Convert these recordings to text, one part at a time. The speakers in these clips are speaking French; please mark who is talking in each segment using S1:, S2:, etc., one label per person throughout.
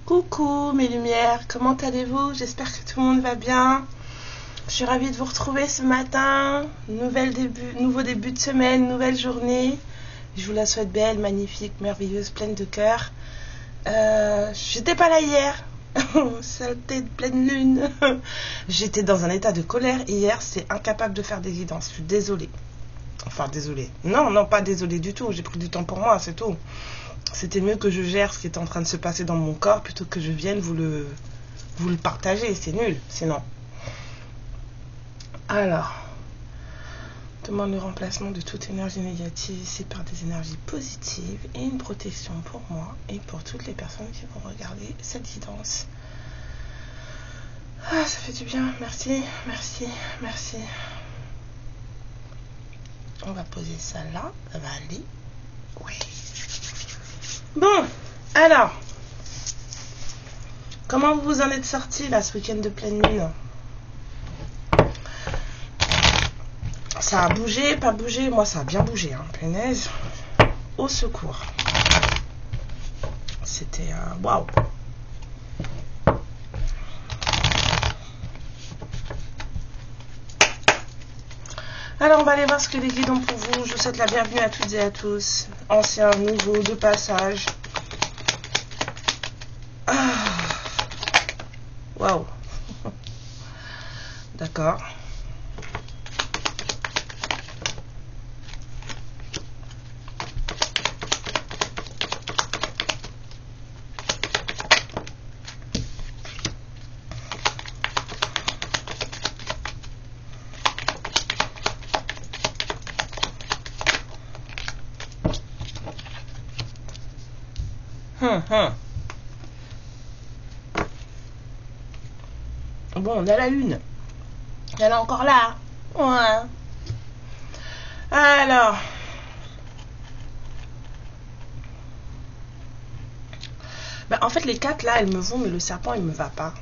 S1: Coucou mes lumières, comment allez-vous? J'espère que tout le monde va bien. Je suis ravie de vous retrouver ce matin. Nouveau début de semaine, nouvelle journée. Je vous la souhaite belle, magnifique, merveilleuse, pleine de cœur. J'étais pas là hier. Saleté de pleine lune. J'étais dans un état de colère hier, c'est incapable de faire des guidances. Je suis désolée. Enfin, désolée. Non, pas désolée du tout. J'ai pris du temps pour moi, c'est tout. C'était mieux que je gère ce qui est en train de se passer dans mon corps plutôt que je vienne vous le partager. C'est nul, sinon. Alors, demande le remplacement de toute énergie négative ici par des énergies positives et une protection pour moi et pour toutes les personnes qui vont regarder cette guidance. Ah, ça fait du bien. Merci. On va poser ça là. Ça va aller. Oui. Bon, alors, comment vous en êtes sortis là ce week-end de pleine lune? Ça a bougé, pas bougé? Moi ça a bien bougé, hein, punaise. Au secours. C'était waouh. Alors on va aller voir ce que les guides ont pour vous. Je vous souhaite la bienvenue à toutes et à tous. Anciens, nouveaux, de passage. Waouh. D'accord. Bon, on a la lune. Elle est encore là. Ouais. Alors. Ben, en fait, les 4 là, elles me vont, mais le serpent, il me va pas.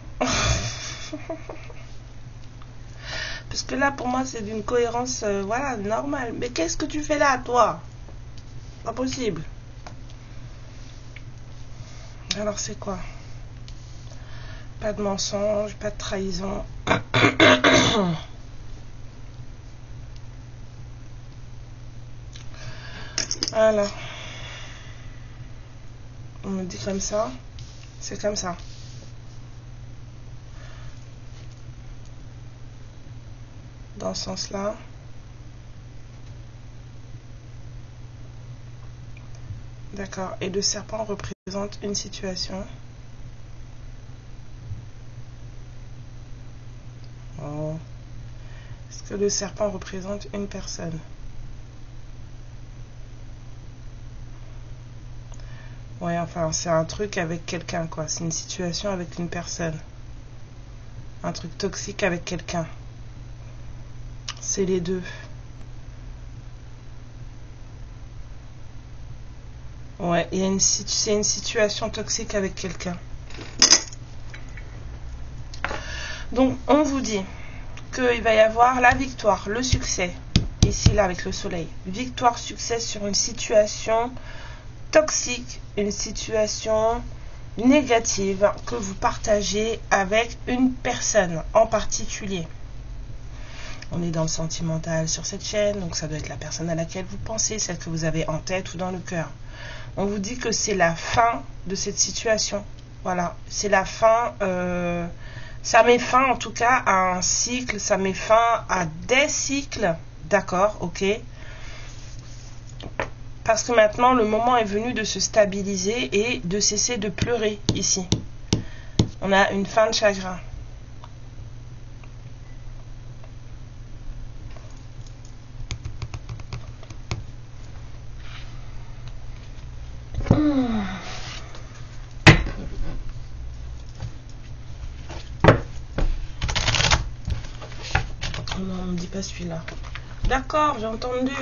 S1: Parce que là, pour moi, c'est d'une cohérence, voilà, normale. Mais qu'est-ce que tu fais là, toi? Pas possible. Alors, c'est quoi? Pas de mensonge, pas de trahison. Alors. On me dit comme ça. C'est comme ça. Dans ce sens-là. D'accord. Et le serpent représente une situation. Oh. Est-ce que le serpent représente une personne? Ouais, enfin, c'est un truc avec quelqu'un, quoi. C'est une situation avec une personne. Un truc toxique avec quelqu'un. C'est les deux. Ouais, c'est une situation toxique avec quelqu'un. Donc, on vous dit qu'il va y avoir la victoire, le succès. Ici, là, avec le soleil. Victoire, succès sur une situation toxique, une situation négative que vous partagez avec une personne en particulier. On est dans le sentimental sur cette chaîne, donc ça doit être la personne à laquelle vous pensez, celle que vous avez en tête ou dans le cœur. On vous dit que c'est la fin de cette situation. Voilà, c'est la fin. Ça met fin en tout cas à un cycle, ça met fin à des cycles. D'accord, ok. Parce que maintenant, le moment est venu de se stabiliser et de cesser de pleurer ici. On a une fin de chagrin. Non, on ne me dit pas celui-là. D'accord, j'ai entendu.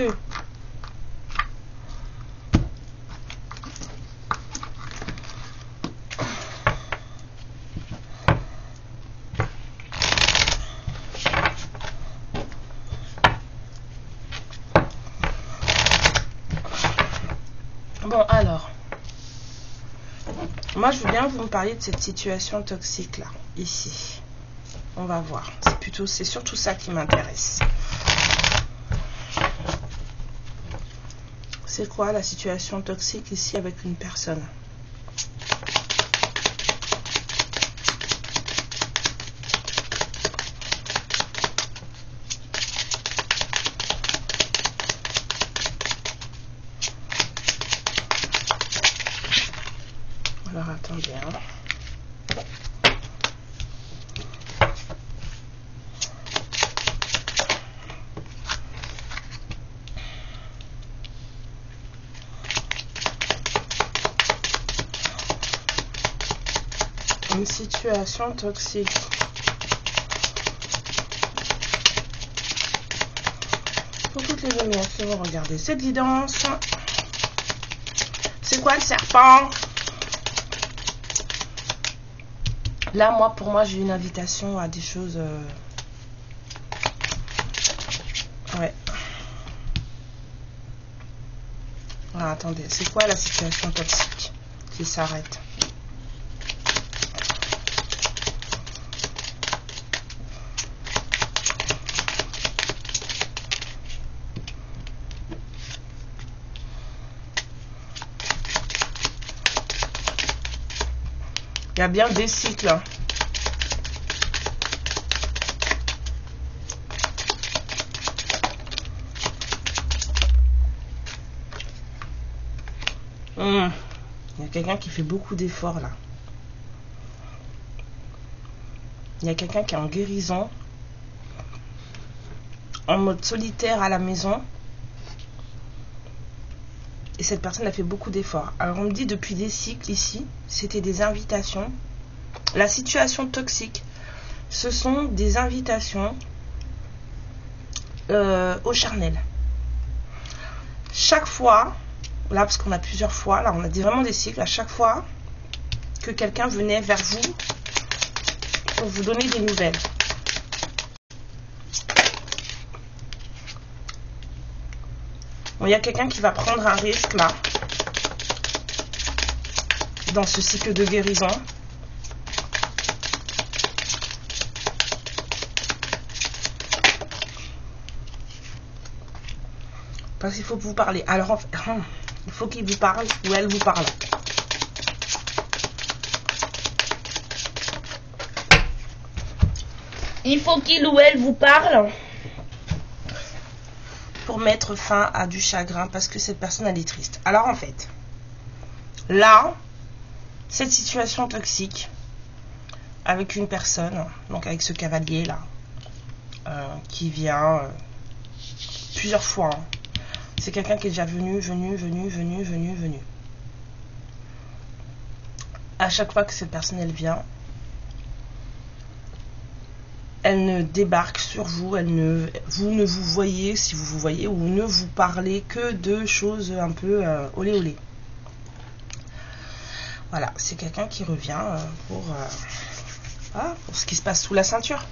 S1: Bon, alors. Moi, je veux bien que vous me parliez de cette situation toxique là, ici. On va voir. C'est surtout ça qui m'intéresse. C'est quoi la situation toxique ici avec une personne? Alors, attendez, hein. Une situation toxique. Pour toutes les émotions, regardez cette guidance. C'est quoi le serpent? Là, pour moi, j'ai une invitation à des choses... Ouais. Ah, attendez, c'est quoi la situation toxique qui s'arrête? Il y a bien des cycles. Il y a quelqu'un qui fait beaucoup d'efforts là. Il y a quelqu'un qui est en guérison, en mode solitaire à la maison. Et cette personne a fait beaucoup d'efforts. Alors on me dit depuis des cycles ici, c'était des invitations. La situation toxique, ce sont des invitations au charnel. Chaque fois, là parce qu'on a plusieurs fois, là on a vraiment des cycles, à chaque fois que quelqu'un venait vers vous pour vous donner des nouvelles. Bon, il y a quelqu'un qui va prendre un risque là, dans ce cycle de guérison. Parce qu'il faut vous parler. Alors, en fait, il faut qu'il vous parle ou elle vous parle. Il faut qu'il ou elle vous parle pour mettre fin à du chagrin parce que cette personne elle est triste. Alors en fait, là, cette situation toxique avec une personne, donc avec ce cavalier là, qui vient plusieurs fois. Hein. C'est quelqu'un qui est déjà venu. À chaque fois que cette personne elle vient, elle ne débarque sur vous, vous ne vous voyez, si vous vous voyez, ou ne vous parlez que de choses un peu olé olé. Voilà, c'est quelqu'un qui revient pour ce qui se passe sous la ceinture.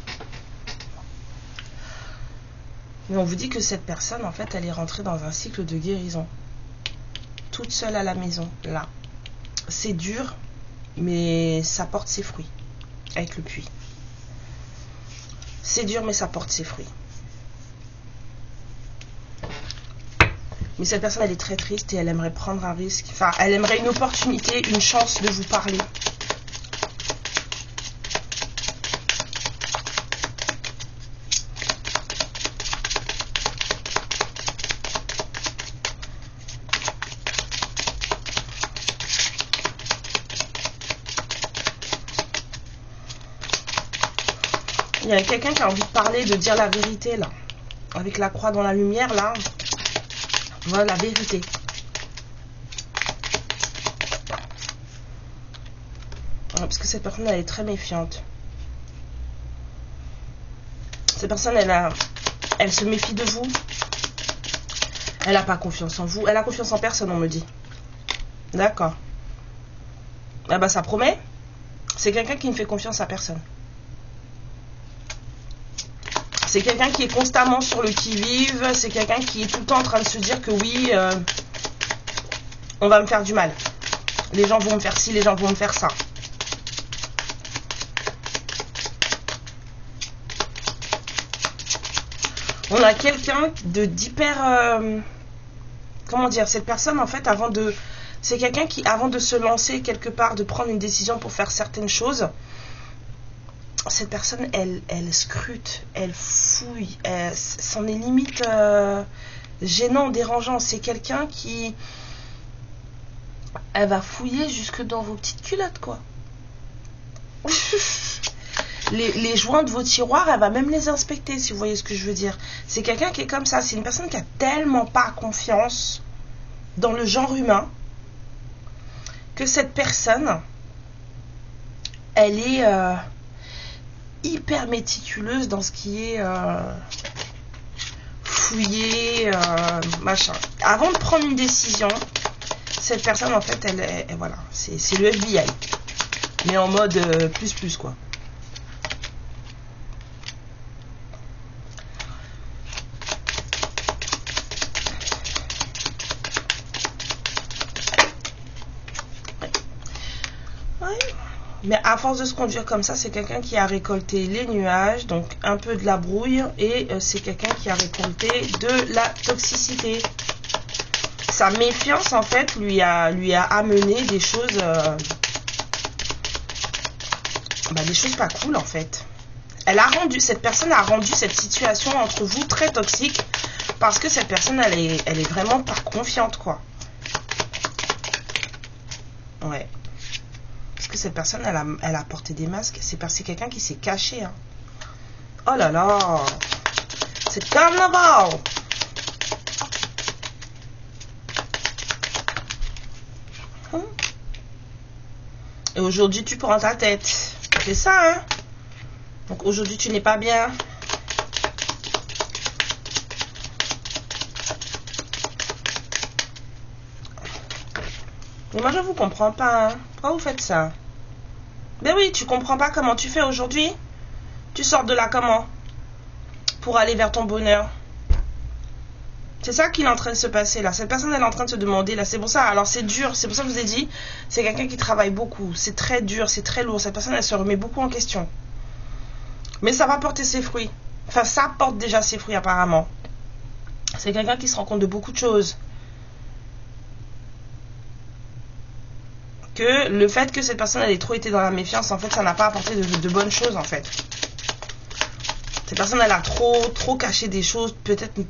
S1: Mais on vous dit que cette personne, en fait, elle est rentrée dans un cycle de guérison. Toute seule à la maison, là. C'est dur, mais ça porte ses fruits avec le puits. C'est dur, mais ça porte ses fruits. Mais cette personne, elle est très triste et elle aimerait prendre un risque. Enfin, elle aimerait une opportunité, une chance de vous parler. Il y a quelqu'un qui a envie de parler, de dire la vérité, là. Avec la croix dans la lumière, là. Voilà la vérité. Voilà, parce que cette personne, elle est très méfiante. Cette personne, elle se méfie de vous. Elle n'a pas confiance en vous. Elle a confiance en personne, on me dit. D'accord. Ah bah ça promet. C'est quelqu'un qui ne fait confiance à personne. C'est quelqu'un qui est constamment sur le qui-vive. C'est quelqu'un qui est tout le temps en train de se dire que oui, on va me faire du mal. Les gens vont me faire ci, les gens vont me faire ça. On a quelqu'un d'hyper... comment dire, cette personne, en fait, c'est quelqu'un qui, avant de se lancer quelque part, de prendre une décision pour faire certaines choses, cette personne, elle scrute, elle fouille, c'en est limite gênant, dérangeant. C'est quelqu'un qui... Elle va fouiller jusque dans vos petites culottes, quoi. Les joints de vos tiroirs, elle va même les inspecter, si vous voyez ce que je veux dire. C'est quelqu'un qui est comme ça. C'est une personne qui a tellement pas confiance dans le genre humain que cette personne, elle est hyper méticuleuse dans ce qui est fouillé, machin. Avant de prendre une décision, cette personne, en fait, elle voilà, c'est le FBI, mais en mode plus quoi. Mais à force de se conduire comme ça, c'est quelqu'un qui a récolté les nuages, donc un peu de la brouille, et c'est quelqu'un qui a récolté de la toxicité. Sa méfiance, en fait, lui a amené des choses, des choses pas cool, en fait. Cette personne a rendu cette situation entre vous très toxique, parce que cette personne, elle est vraiment pas confiante, quoi. Ouais. Parce que cette personne, elle a porté des masques. C'est parce que c'est quelqu'un qui s'est caché. Hein. Oh là là. C'est carnaval. Et aujourd'hui, tu prends ta tête. C'est ça, hein. Donc aujourd'hui, tu n'es pas bien. Mais moi, je vous comprends pas. Hein. Pourquoi vous faites ça? Ben oui, tu comprends pas comment tu fais aujourd'hui. Tu sors de là comment? Pour aller vers ton bonheur. C'est ça qui est en train de se passer là. Cette personne, elle est en train de se demander là. C'est pour ça. Alors c'est dur. C'est pour ça que je vous ai dit. C'est quelqu'un qui travaille beaucoup. C'est très dur. C'est très lourd. Cette personne, elle se remet beaucoup en question. Mais ça va porter ses fruits. Enfin, ça porte déjà ses fruits apparemment. C'est quelqu'un qui se rend compte de beaucoup de choses. Que le fait que cette personne elle ait trop été dans la méfiance, en fait, ça n'a pas apporté de bonnes choses, en fait. Cette personne, elle a trop caché des choses, peut-être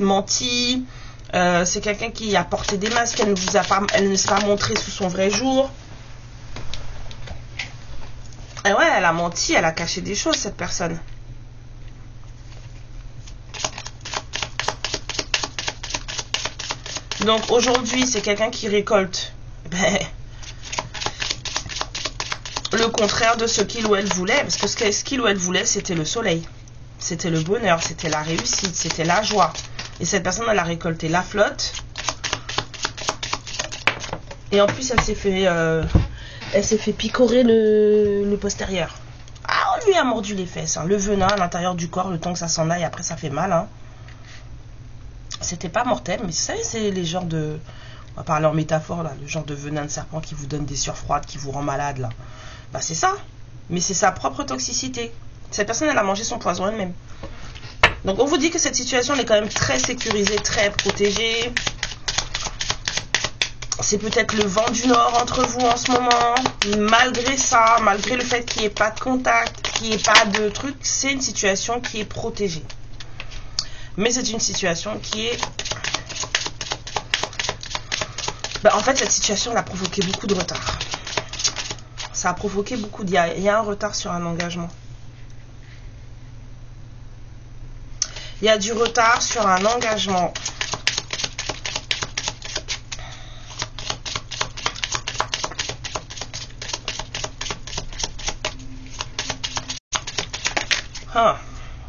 S1: menti. C'est quelqu'un qui a porté des masques, elle ne s'est pas montrée sous son vrai jour. Et ouais, elle a menti, elle a caché des choses, cette personne. Donc aujourd'hui, c'est quelqu'un qui récolte le contraire de ce qu'il ou elle voulait, parce que ce qu'il ou elle voulait, c'était le soleil, c'était le bonheur, c'était la réussite, c'était la joie. Et cette personne, elle a récolté la flotte. Et en plus, elle s'est fait picorer le postérieur. Ah, on lui a mordu les fesses. Hein. Le venin à l'intérieur du corps, le temps que ça s'en aille, après ça fait mal. Hein. C'était pas mortel, mais vous savez, c'est les genres de... On va parler en métaphore, là. Le genre de venin de serpent qui vous donne des sueurs froides, qui vous rend malade, là. Bah, c'est ça. Mais c'est sa propre toxicité. Cette personne, elle a mangé son poison elle-même. Donc, on vous dit que cette situation, elle est quand même très sécurisée, très protégée. C'est peut-être le vent du Nord entre vous en ce moment. Malgré ça, malgré le fait qu'il n'y ait pas de contact, qu'il n'y ait pas de truc, c'est une situation qui est protégée. Mais c'est une situation qui est... en fait, cette situation, elle a provoqué beaucoup de retard. Ça a provoqué beaucoup... Il y a un retard sur un engagement. Il y a du retard sur un engagement.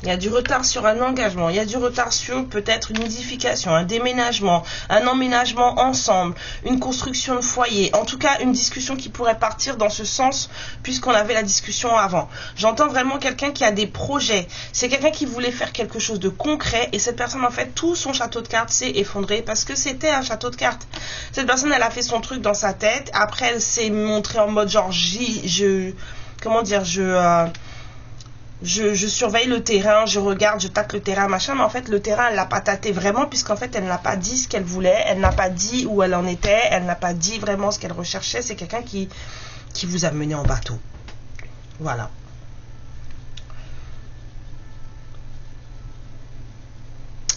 S1: Il y a du retard sur un engagement, il y a du retard sur peut-être une nidification, un déménagement, un emménagement ensemble, une construction de foyer. En tout cas, une discussion qui pourrait partir dans ce sens puisqu'on avait la discussion avant. J'entends vraiment quelqu'un qui a des projets. C'est quelqu'un qui voulait faire quelque chose de concret et cette personne, en fait, tout son château de cartes s'est effondré parce que c'était un château de cartes. Cette personne, elle a fait son truc dans sa tête. Après, elle s'est montrée en mode genre, je surveille le terrain, je regarde, je tâte le terrain, machin, mais en fait, le terrain, elle l'a pas tâté vraiment, puisqu'en fait, elle n'a pas dit ce qu'elle voulait, elle n'a pas dit où elle en était, elle n'a pas dit vraiment ce qu'elle recherchait. C'est quelqu'un qui vous a mené en bateau. Voilà.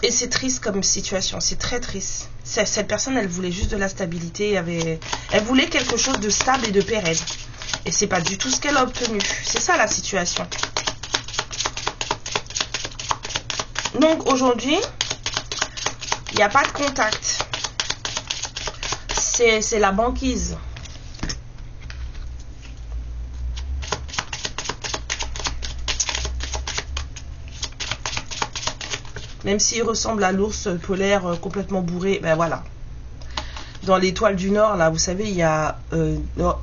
S1: Et c'est triste comme situation, c'est très triste. Cette personne, elle voulait juste de la stabilité, elle voulait quelque chose de stable et de pérenne. Et c'est pas du tout ce qu'elle a obtenu. C'est ça la situation. Donc aujourd'hui, il n'y a pas de contact. C'est la banquise. Même s'il ressemble à l'ours polaire complètement bourré, ben voilà. Dans l'étoile du Nord, là, vous savez, il y a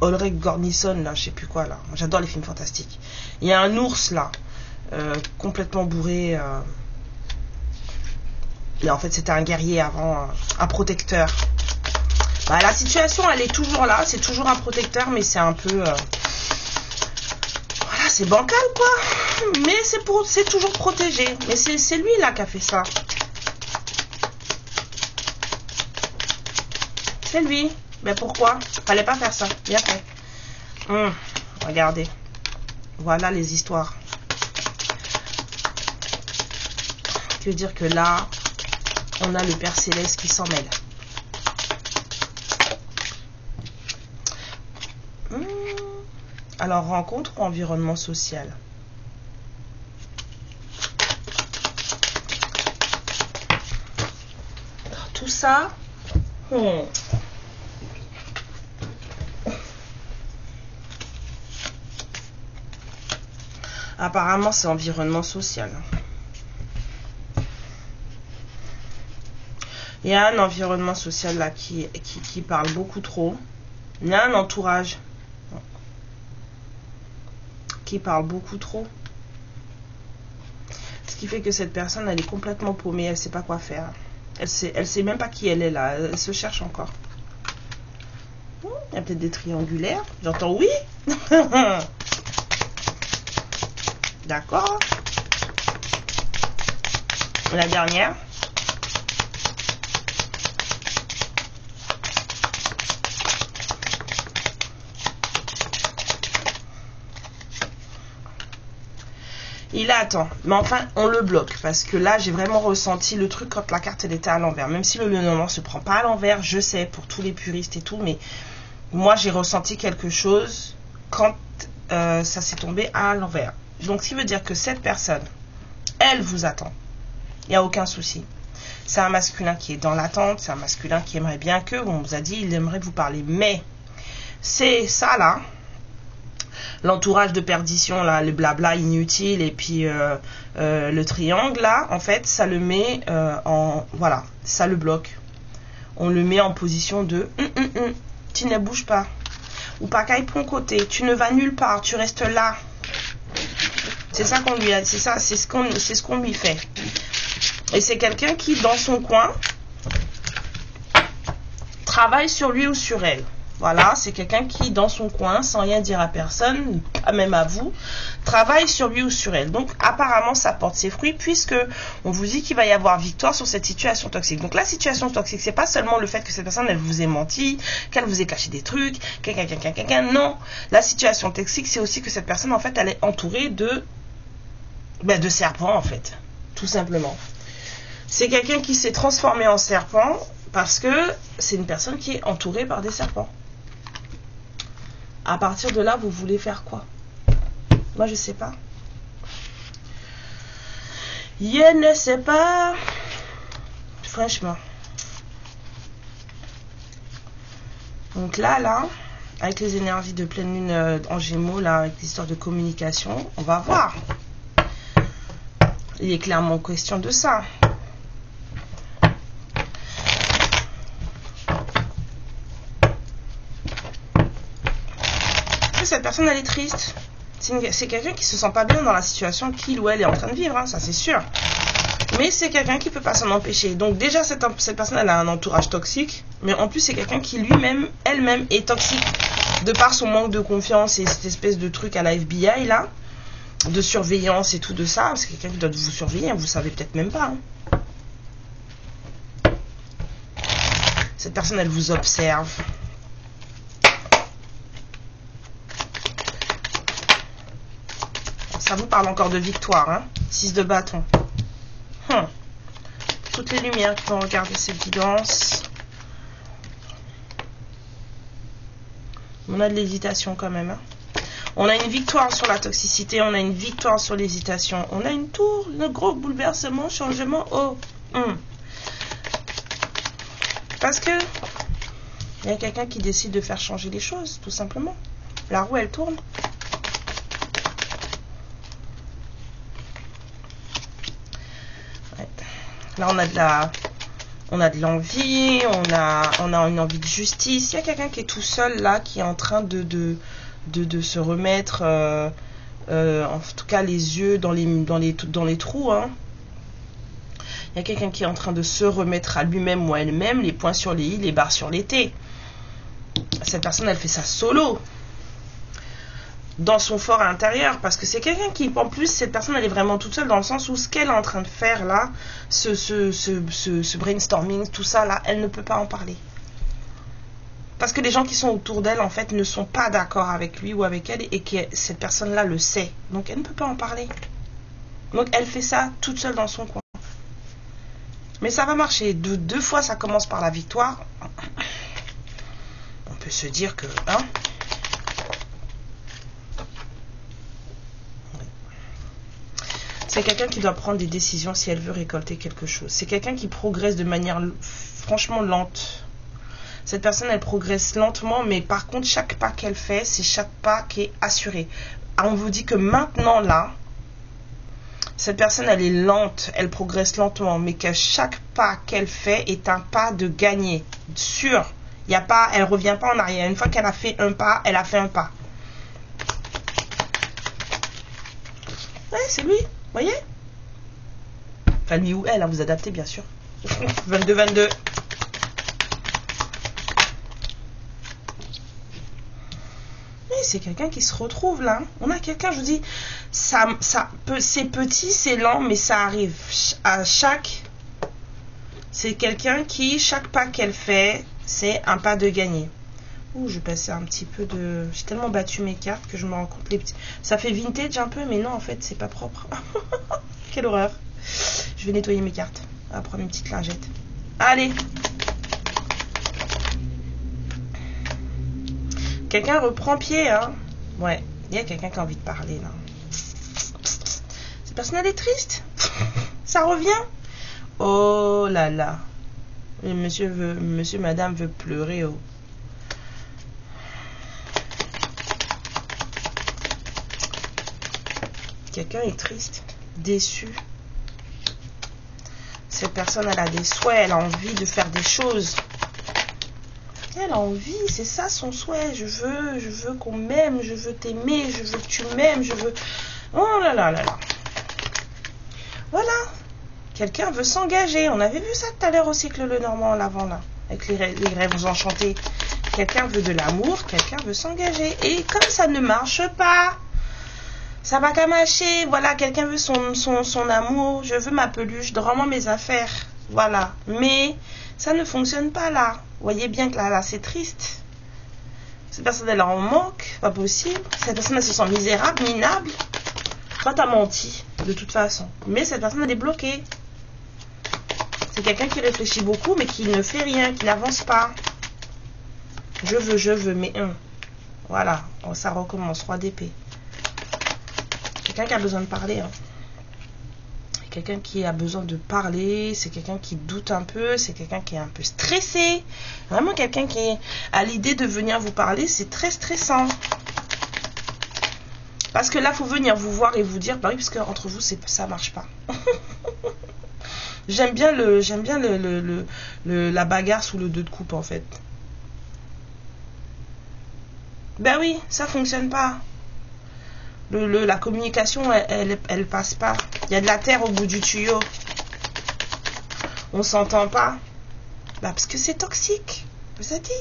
S1: Ulrich Gornisson, là, je sais plus quoi, là. J'adore les films fantastiques. Il y a un ours, là, complètement bourré. Et en fait, c'était un guerrier avant, un protecteur. Bah, la situation, elle est toujours là. C'est toujours un protecteur, mais c'est un peu... voilà, c'est bancal, quoi. Mais c'est toujours protégé. Mais c'est lui, là, qui a fait ça. C'est lui. Mais pourquoi? Fallait pas faire ça. Bien fait. Regardez. Voilà les histoires. Ce qui veut dire que là... on a le Père Céleste qui s'en mêle. Alors, rencontre ou environnement social? Tout ça... apparemment, c'est environnement social. Il y a un environnement social là qui parle beaucoup trop. Il y a un entourage qui parle beaucoup trop. Ce qui fait que cette personne, elle est complètement paumée. Elle ne sait pas quoi faire. Elle sait même pas qui elle est là. Elle se cherche encore. Il y a peut-être des triangulaires. J'entends oui. D'accord. La dernière. Il attend, mais enfin on le bloque parce que là j'ai vraiment ressenti le truc quand la carte elle était à l'envers. Même si le Lenormand se prend pas à l'envers, je sais pour tous les puristes et tout, mais moi j'ai ressenti quelque chose quand ça s'est tombé à l'envers. Donc ce qui veut dire que cette personne, elle vous attend. Il n'y a aucun souci. C'est un masculin qui est dans l'attente, c'est un masculin qui aimerait bien que, on vous a dit, il aimerait vous parler, mais c'est ça là. L'entourage de perdition, là, le blabla inutile et puis le triangle, là, en fait, ça le met en... voilà, ça le bloque. On le met en position de tu ne bouges pas. Ou pas qu'aille pour côté, tu ne vas nulle part, tu restes là. C'est ça qu'on lui a... c'est ça, c'est ce qu'on lui fait. Et c'est quelqu'un qui, dans son coin, travaille sur lui ou sur elle. Voilà, c'est quelqu'un qui, dans son coin, sans rien dire à personne, pas même à vous, travaille sur lui ou sur elle. Donc, apparemment, ça porte ses fruits puisque on vous dit qu'il va y avoir victoire sur cette situation toxique. Donc, la situation toxique, c'est pas seulement le fait que cette personne, elle vous ait menti, qu'elle vous ait caché des trucs, non. La situation toxique, c'est aussi que cette personne, en fait, elle est entourée de serpents, en fait. Tout simplement. C'est quelqu'un qui s'est transformé en serpent parce que c'est une personne qui est entourée par des serpents. À partir de là, vous voulez faire quoi? Moi, je sais pas. Je ne sais pas. Franchement. Donc là, avec les énergies de pleine lune en Gémeaux, là, avec l'histoire de communication, on va voir. Il est clairement question de ça. Cette personne, elle est triste. C'est quelqu'un qui se sent pas bien dans la situation qu'il ou elle est en train de vivre, hein, ça c'est sûr. Mais c'est quelqu'un qui peut pas s'en empêcher. Donc déjà, cette personne, elle a un entourage toxique. Mais en plus, c'est quelqu'un qui lui-même, elle-même est toxique. De par son manque de confiance et cette espèce de truc à la FBI, là. De surveillance et tout de ça. C'est quelqu'un qui doit vous surveiller, hein, vous savez peut-être même pas. Hein. Cette personne, elle vous observe. Ça vous parle encore de victoire, hein. 6 de bâton. Toutes les lumières qui vont regarder cette guidance. On a de l'hésitation quand même. Hein. On a une victoire sur la toxicité, on a une victoire sur l'hésitation. On a une tour, un gros bouleversement, changement. Oh. Parce que il y a quelqu'un qui décide de faire changer les choses, tout simplement. La roue, elle tourne. Là, on a de l'envie, on a une envie de justice. Il y a quelqu'un qui est tout seul là, qui est en train de se remettre, en tout cas les yeux dans les trous. Hein. Il y a quelqu'un qui est en train de se remettre à lui-même ou à elle-même, les points sur les i, les barres sur les t. Cette personne, elle fait ça solo. Dans son fort intérieur, parce que c'est quelqu'un qui, en plus, cette personne, elle est vraiment toute seule dans le sens où ce qu'elle est en train de faire là, ce brainstorming, tout ça là, elle ne peut pas en parler. Parce que les gens qui sont autour d'elle, en fait, ne sont pas d'accord avec lui ou avec elle et que cette personne-là le sait. Donc, elle ne peut pas en parler. Donc, elle fait ça toute seule dans son coin. Mais ça va marcher. Deux fois, ça commence par la victoire. On peut se dire que... Hein, c'est quelqu'un qui doit prendre des décisions si elle veut récolter quelque chose. C'est quelqu'un qui progresse de manière franchement lente. Cette personne, elle progresse lentement, mais par contre, chaque pas qu'elle fait, c'est chaque pas qui est assuré. On vous dit que maintenant, là, cette personne, elle est lente, elle progresse lentement, mais que chaque pas qu'elle fait est un pas de gagner. Sûr. Il y a pas, elle ne revient pas en arrière. Une fois qu'elle a fait un pas, elle a fait un pas. Ouais, c'est lui. Voyez? Enfin, lui ou elle, hein, vous adaptez bien sûr. 22-22. Mais c'est quelqu'un qui se retrouve là. On a quelqu'un, je vous dis, c'est petit, c'est lent, mais ça arrive. À chaque... C'est quelqu'un qui, chaque pas qu'elle fait, c'est un pas de gagner. Ouh, je vais passer un petit peu de... J'ai tellement battu mes cartes que je me rends compte les petits... Ça fait vintage un peu, mais non, en fait, c'est pas propre. Quelle horreur. Je vais nettoyer mes cartes. On va prendre une petite lingette. Allez. Quelqu'un reprend pied, hein. Ouais, il y a quelqu'un qui a envie de parler, là. Cette personne, elle est triste. Ça revient. Oh là là. Monsieur, madame veut pleurer, oh. Quelqu'un est triste, déçu. Cette personne, elle a des souhaits, elle a envie de faire des choses. Elle a envie, c'est ça son souhait. Je veux qu'on m'aime, je veux t'aimer, je veux que tu m'aimes, je veux... Oh là là là là. Voilà. Quelqu'un veut s'engager. On avait vu ça tout à l'heure au cycle Lenormand en l'avant là, avec les rêves enchantés. Quelqu'un veut de l'amour, quelqu'un veut s'engager. Et comme ça ne marche pas, ça va qu'à mâcher. Voilà, quelqu'un veut son amour. Je veux ma peluche, rends-moi mes affaires. Voilà. Mais ça ne fonctionne pas là. Vous voyez bien que là c'est triste. Cette personne, elle en manque. Pas possible. Cette personne, elle se sent misérable, minable. Toi, t'as menti, de toute façon. Mais cette personne, elle est bloquée. C'est quelqu'un qui réfléchit beaucoup, mais qui ne fait rien, qui n'avance pas. Je veux, mais voilà. Ça recommence. Roi d'épée. Quelqu'un qui a besoin de parler. Hein. Quelqu'un qui a besoin de parler. C'est quelqu'un qui doute un peu. C'est quelqu'un qui est un peu stressé. Vraiment quelqu'un qui a l'idée de venir vous parler. C'est très stressant. Parce que là, il faut venir vous voir et vous dire, bah oui, parce qu'entre vous, ça marche pas. J'aime bien la bagarre sous le 2 de coupe, en fait. Ben oui, ça fonctionne pas. La communication, elle passe pas. Il y a de la terre au bout du tuyau. On s'entend pas. Bah parce que c'est toxique. Je vous ai dit.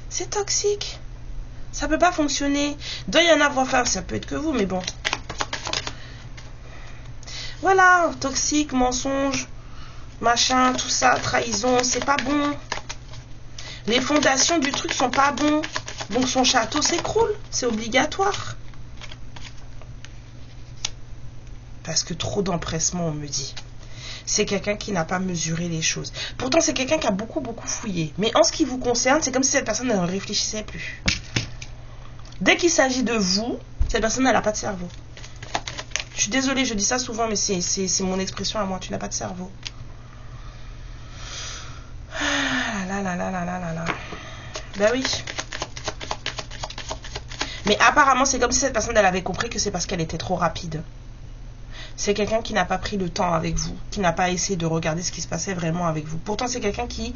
S1: C'est toxique. Ça peut pas fonctionner. Il doit y en avoir, enfin, ça peut être que vous, mais bon. Voilà, toxique, mensonge, machin, tout ça, trahison, c'est pas bon. Les fondations du truc sont pas bons. Donc son château s'écroule, c'est obligatoire. Parce que trop d'empressement, on me dit. C'est quelqu'un qui n'a pas mesuré les choses. Pourtant, c'est quelqu'un qui a beaucoup fouillé. Mais en ce qui vous concerne, c'est comme si cette personne ne réfléchissait plus. Dès qu'il s'agit de vous, cette personne, elle n'a pas de cerveau. Je suis désolée, je dis ça souvent, mais c'est mon expression à moi. Tu n'as pas de cerveau. Ah là là là là là là là. Ben oui. Mais apparemment, c'est comme si cette personne, elle avait compris que c'est parce qu'elle était trop rapide. C'est quelqu'un qui n'a pas pris le temps avec vous, qui n'a pas essayé de regarder ce qui se passait vraiment avec vous. Pourtant, c'est quelqu'un qui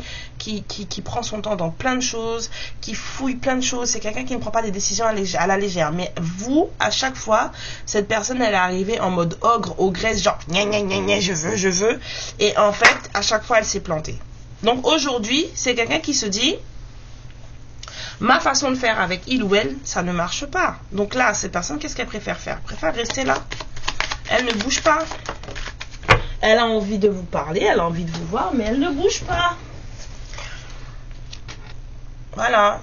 S1: prend son temps dans plein de choses, qui fouille plein de choses. C'est quelqu'un qui ne prend pas des décisions à la légère. Mais vous, à chaque fois, cette personne, elle est arrivée en mode ogre, ogresse, genre, gna gna gna gna, je veux. Et en fait, à chaque fois, elle s'est plantée. Donc aujourd'hui, c'est quelqu'un qui se dit, ma façon de faire avec il ou elle, ça ne marche pas. Donc là, cette personne, qu'est-ce qu'elle préfère faire? Elle préfère rester là. Elle ne bouge pas. Elle a envie de vous parler, elle a envie de vous voir, mais elle ne bouge pas. Voilà.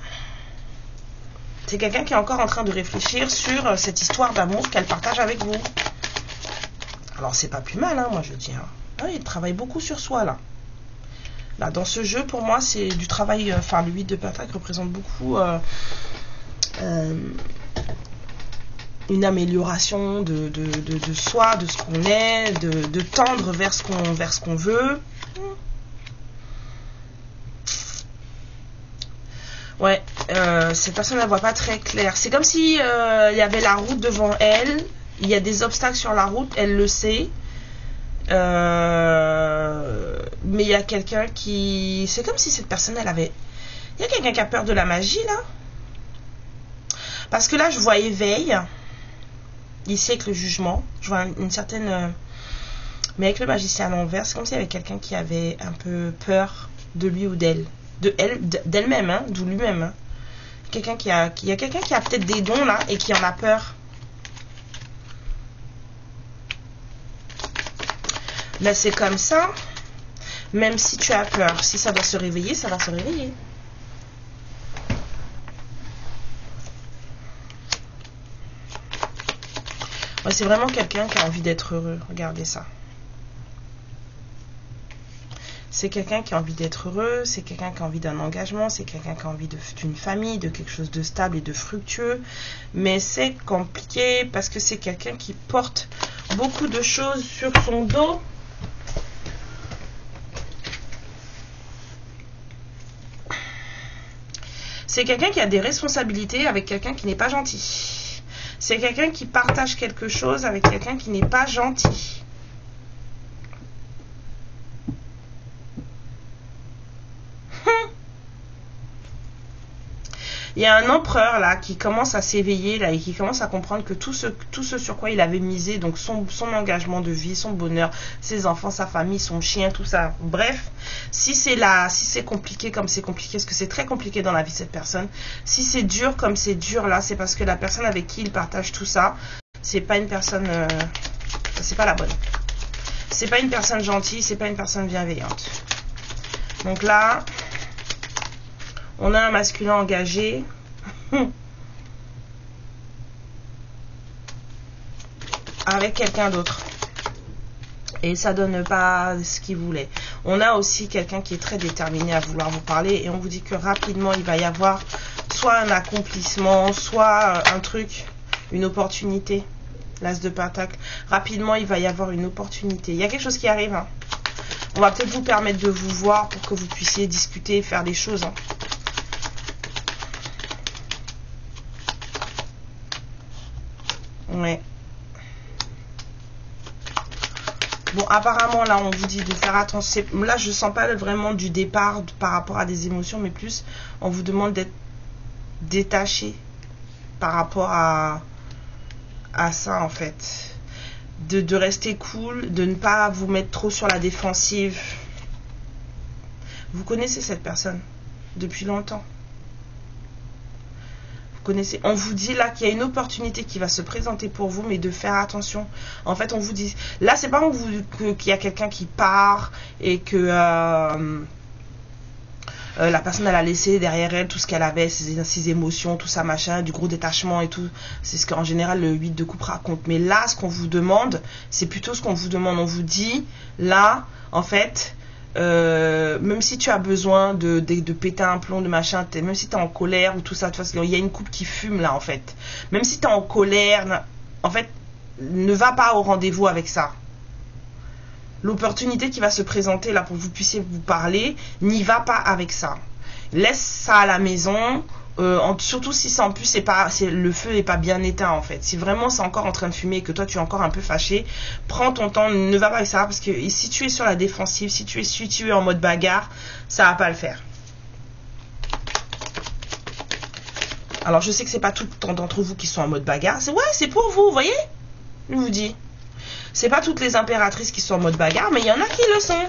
S1: C'est quelqu'un qui est encore en train de réfléchir sur cette histoire d'amour qu'elle partage avec vous. Alors, c'est pas plus mal, hein, moi je dis. Hein. Ah, il travaille beaucoup sur soi, là. Là, dans ce jeu, pour moi, c'est du travail... Enfin, le 8 de Pentacle représente beaucoup... une amélioration de soi, de ce qu'on est, de tendre vers ce qu'on veut. Ouais, cette personne ne voit pas très clair. C'est comme si il y avait la route devant elle, il y a des obstacles sur la route, elle le sait. Mais il y a quelqu'un qui... C'est comme si cette personne, elle avait... Il y a quelqu'un qui a peur de la magie, là. Parce que là, je vois éveil. Ici avec le jugement, je vois une certaine... mais avec le magicien à l'envers, c'est comme s'il y avait quelqu'un qui avait un peu peur de lui ou d'elle. D'elle-même, hein, d'où lui-même. Hein. Il y a quelqu'un qui a peut-être des dons là et qui en a peur. Mais c'est comme ça. Même si tu as peur, si ça doit se réveiller, ça va se réveiller. Ouais, c'est vraiment quelqu'un qui a envie d'être heureux. Regardez ça. C'est quelqu'un qui a envie d'être heureux, c'est quelqu'un qui a envie d'un engagement, c'est quelqu'un qui a envie d'une famille, de quelque chose de stable et de fructueux. Mais c'est compliqué parce que c'est quelqu'un qui porte beaucoup de choses sur son dos. C'est quelqu'un qui a des responsabilités avec quelqu'un qui n'est pas gentil. C'est quelqu'un qui partage quelque chose avec quelqu'un qui n'est pas gentil. Il y a un empereur là qui commence à s'éveiller là et qui commence à comprendre que tout ce sur quoi il avait misé, donc son engagement de vie, son bonheur, ses enfants, sa famille, son chien, tout ça. Bref, si c'est compliqué comme c'est compliqué, parce que c'est très compliqué dans la vie de cette personne, si c'est dur comme c'est dur là, c'est parce que la personne avec qui il partage tout ça, c'est pas une personne, c'est pas la bonne. C'est pas une personne gentille, c'est pas une personne bienveillante. Donc là, on a un masculin engagé. Avec quelqu'un d'autre. Et ça donne pas ce qu'il voulait. On a aussi quelqu'un qui est très déterminé à vouloir vous parler. Et on vous dit que rapidement, il va y avoir soit un accomplissement, soit un truc, une opportunité. L'As de Pentacle. Rapidement, il va y avoir une opportunité. Il y a quelque chose qui arrive. Hein. On va peut-être vous permettre de vous voir pour que vous puissiez discuter et faire des choses. Hein. apparemment, là, on vous dit de faire attention. Là, je sens pas vraiment du départ par rapport à des émotions, mais plus, on vous demande d'être détaché par rapport à ça, en fait. De rester cool, de ne pas vous mettre trop sur la défensive. Vous connaissez cette personne depuis longtemps. Connaissez, on vous dit là qu'il y a une opportunité qui va se présenter pour vous, mais de faire attention. En fait, on vous dit, là, c'est pas qu'il y a quelqu'un qui part et que la personne, elle a laissé derrière elle tout ce qu'elle avait, ses émotions, tout ça, machin, du gros détachement et tout. C'est ce qu'en général le 8 de coupe raconte. Mais là, ce qu'on vous demande, c'est plutôt ce qu'on vous demande. On vous dit, là, en fait, même si tu as besoin de péter un plomb, de machin, même si tu es en colère ou tout ça, il y a une coupe qui fume là, en fait. Même si tu es en colère, en fait, ne va pas au rendez-vous avec ça. L'opportunité qui va se présenter là pour que vous puissiez vous parler, n'y va pas avec ça. Laisse ça à la maison. Surtout si c'est en plus le feu n'est pas bien éteint, en fait. Si vraiment c'est encore en train de fumer et que toi tu es encore un peu fâché, prends ton temps, ne va pas avec ça, parce que si tu es sur la défensive, si tu es en mode bagarre, ça va pas le faire. Alors je sais que c'est pas tout d'entre vous qui sont en mode bagarre, c'est pour vous, vous voyez, je vous dis, c'est pas toutes les impératrices qui sont en mode bagarre, mais il y en a qui le sont,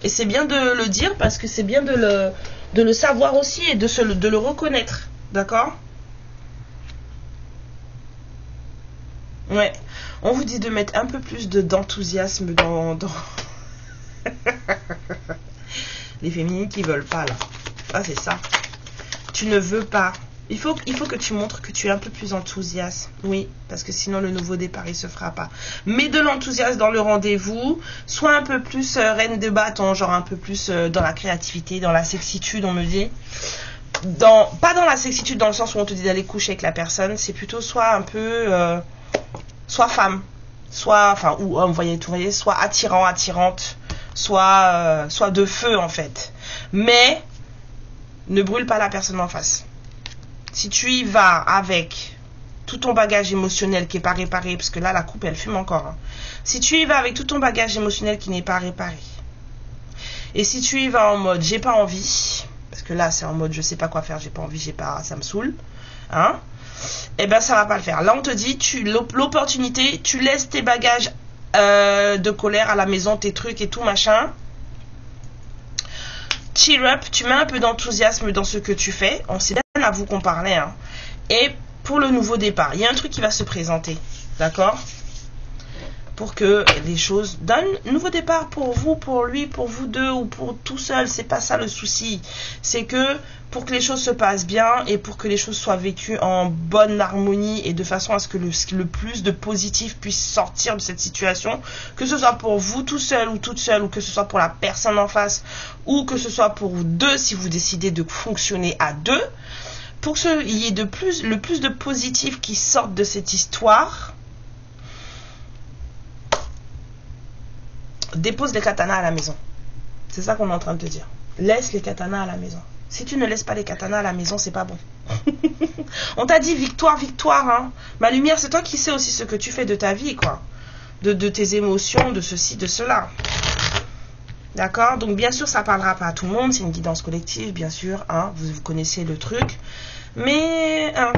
S1: et c'est bien de le dire, parce que c'est bien de le savoir aussi et de le reconnaître. D'accord? Ouais. On vous dit de mettre un peu plus d'enthousiasme dans... Les féminines qui veulent pas, là. Ah, c'est ça. Tu ne veux pas. Il faut que tu montres que tu es un peu plus enthousiaste. Oui, parce que sinon le nouveau départ, il se fera pas. Mets de l'enthousiasme dans le rendez-vous. Sois un peu plus reine de bâton, genre un peu plus dans la créativité, dans la sexitude, on me dit. Pas dans la sexitude dans le sens où on te dit d'aller coucher avec la personne. C'est plutôt soit un peu... soit femme, ou homme, voyez, soit attirant, attirante, soit de feu, en fait. Mais ne brûle pas la personne en face. Si tu y vas avec tout ton bagage émotionnel qui n'est pas réparé, parce que là, la coupe, elle fume encore. Hein. Si tu y vas avec tout ton bagage émotionnel qui n'est pas réparé, et si tu y vas en mode j'ai pas envie, parce que là, c'est en mode je sais pas quoi faire, j'ai pas envie, ça me saoule, hein, eh ben, ça va pas le faire. Là, on te dit, l'opportunité, tu laisses tes bagages de colère à la maison, tes trucs et tout, machin. Cheer up, tu mets un peu d'enthousiasme dans ce que tu fais. On sait bien à vous qu'on parlait. Hein. Et pour le nouveau départ, il y a un truc qui va se présenter. D'accord? Pour que les choses donnent nouveau départ pour vous, pour lui, pour vous deux ou pour tout seul. C'est pas ça le souci. C'est que pour que les choses se passent bien et pour que les choses soient vécues en bonne harmonie et de façon à ce que le plus de positif puisse sortir de cette situation, que ce soit pour vous tout seul ou toute seule, ou que ce soit pour la personne en face, ou que ce soit pour vous deux si vous décidez de fonctionner à deux, pour qu'il y ait le plus de positif qui sorte de cette histoire. Dépose les katanas à la maison. C'est ça qu'on est en train de te dire. Laisse les katanas à la maison. Si tu ne laisses pas les katanas à la maison, c'est pas bon. On t'a dit victoire, victoire. Hein. Ma lumière, c'est toi qui sais aussi ce que tu fais de ta vie, quoi. De tes émotions, de ceci, de cela. D'accord? Donc, bien sûr, ça parlera pas à tout le monde. C'est une guidance collective, bien sûr. Hein. Vous connaissez le truc. Mais... Hein,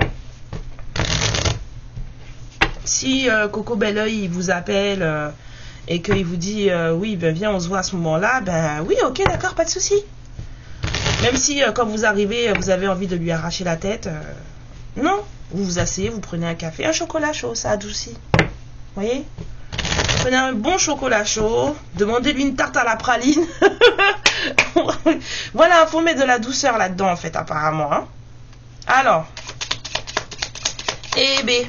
S1: si Coco Belleuil, il vous appelle... et qu'il vous dit oui, ben viens, on se voit à ce moment-là, ben oui, ok, d'accord, pas de souci. Même si quand vous arrivez, vous avez envie de lui arracher la tête, non, vous vous asseyez, vous prenez un café, un chocolat chaud, ça adoucit. Vous voyez? Prenez un bon chocolat chaud, demandez-lui une tarte à la praline. Voilà, il faut mettre de la douceur là-dedans, en fait, apparemment. Hein. Alors, eh ben...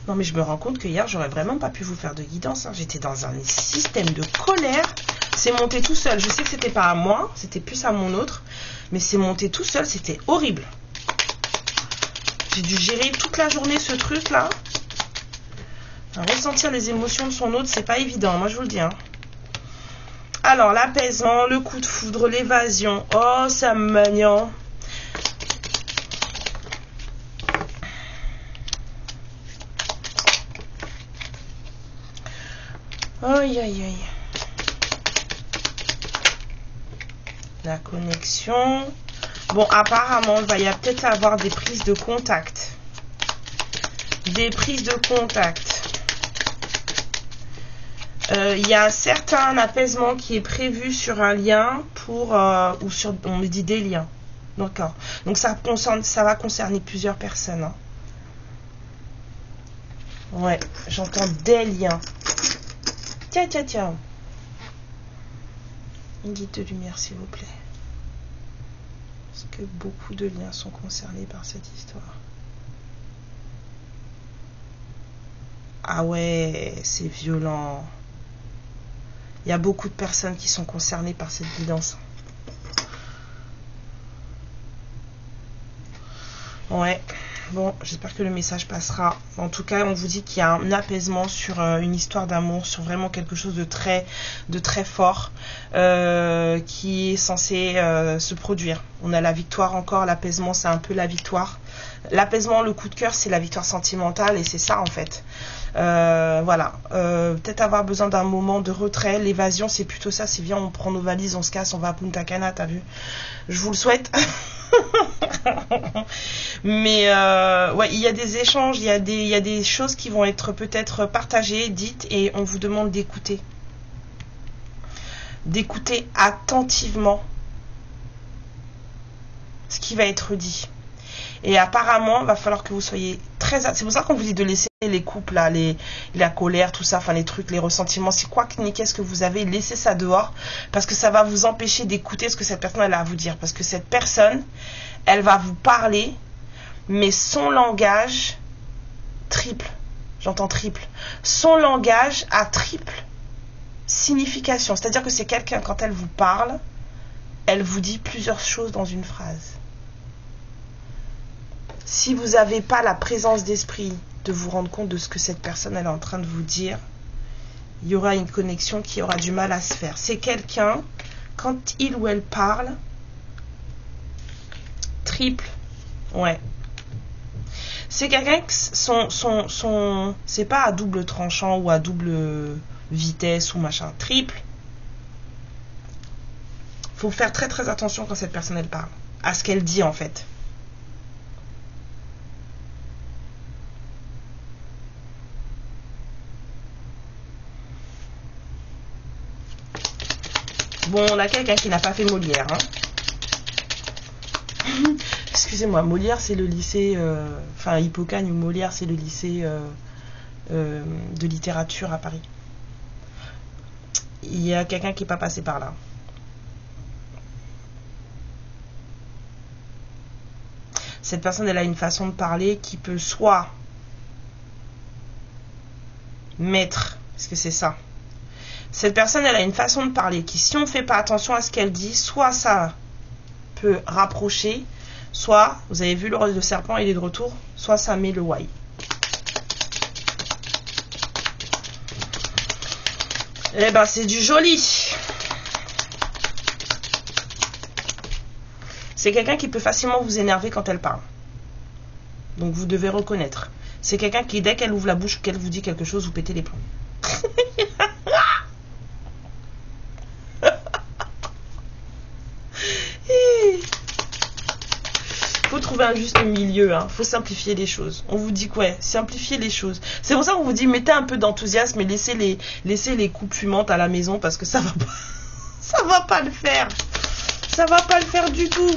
S1: Non, mais je me rends compte que hier, j'aurais vraiment pas pu vous faire de guidance. Hein. J'étais dans un système de colère. C'est monté tout seul. Je sais que c'était pas à moi, c'était plus à mon autre. Mais c'est monté tout seul, c'était horrible. J'ai dû gérer toute la journée ce truc-là. Ressentir les émotions de son autre, c'est pas évident. Moi, je vous le dis. Hein. Alors, l'apaisement, le coup de foudre, l'évasion. Oh, ça me maniant. Aïe, aïe, aïe. La connexion. Bon, apparemment, il va y peut-être avoir des prises de contact. Des prises de contact. Il y a un certain apaisement qui est prévu sur un lien pour ou sur, on me dit des liens. D'accord. Donc ça va concerner plusieurs personnes. Hein. Ouais, j'entends des liens. Tiens, tiens, tiens. Une guide de lumière, s'il vous plaît. Parce que beaucoup de liens sont concernés par cette histoire. Ah ouais, c'est violent. Il y a beaucoup de personnes qui sont concernées par cette guidance. Ouais. Bon, j'espère que le message passera. En tout cas, on vous dit qu'il y a un apaisement sur une histoire d'amour, sur vraiment quelque chose de très fort qui est censé se produire. On a la victoire encore, l'apaisement, c'est un peu la victoire. L'apaisement, le coup de cœur, c'est la victoire sentimentale et c'est ça en fait. Voilà. Peut-être avoir besoin d'un moment de retrait. L'évasion, c'est plutôt ça. C'est viens, on prend nos valises, on se casse, on va à Punta Cana, t'as vu? Je vous le souhaite. Mais ouais, il y a des échanges, il y a des choses qui vont être peut-être partagées, dites, et on vous demande d'écouter. D'écouter attentivement ce qui va être dit. Et apparemment, il va falloir que vous soyez très... C'est pour ça qu'on vous dit de laisser les couples, là, la colère, tout ça, enfin les trucs, les ressentiments, c'est quoi ni qu'est-ce que vous avez, laissez ça dehors, parce que ça va vous empêcher d'écouter ce que cette personne elle a à vous dire. Parce que cette personne, elle va vous parler, mais son langage triple. J'entends triple. Son langage a triple signification. C'est-à-dire que c'est quelqu'un, quand elle vous parle, elle vous dit plusieurs choses dans une phrase. Si vous n'avez pas la présence d'esprit de vous rendre compte de ce que cette personne elle est en train de vous dire, il y aura une connexion qui aura du mal à se faire. C'est quelqu'un, quand il ou elle parle, triple, ouais. C'est quelqu'un que c'est pas à double tranchant ou à double vitesse ou machin, triple. Faut faire très très attention quand cette personne elle parle, à ce qu'elle dit en fait. Bon, on a quelqu'un qui n'a pas fait Molière. Hein. Excusez-moi, Molière, c'est le lycée... Enfin, Hippocagne ou Molière, c'est le lycée de littérature à Paris. Il y a quelqu'un qui n'est pas passé par là. Cette personne, elle a une façon de parler qui peut soit mettre... Parce que c'est ça. Cette personne, elle a une façon de parler qui, si on ne fait pas attention à ce qu'elle dit, soit ça peut rapprocher, soit, vous avez vu le rôle de serpent, il est de retour, soit ça met le why. Eh ben, c'est du joli. C'est quelqu'un qui peut facilement vous énerver quand elle parle. Donc, vous devez reconnaître. C'est quelqu'un qui, dès qu'elle ouvre la bouche ou qu'elle vous dit quelque chose, vous pétez les plombs. Faut trouver un juste milieu, hein. Faut simplifier les choses. On vous dit quoi? Simplifier les choses. C'est pour ça qu'on vous dit mettez un peu d'enthousiasme et laissez les coupes fumantes à la maison parce que ça va pas le faire. Ça va pas le faire du tout.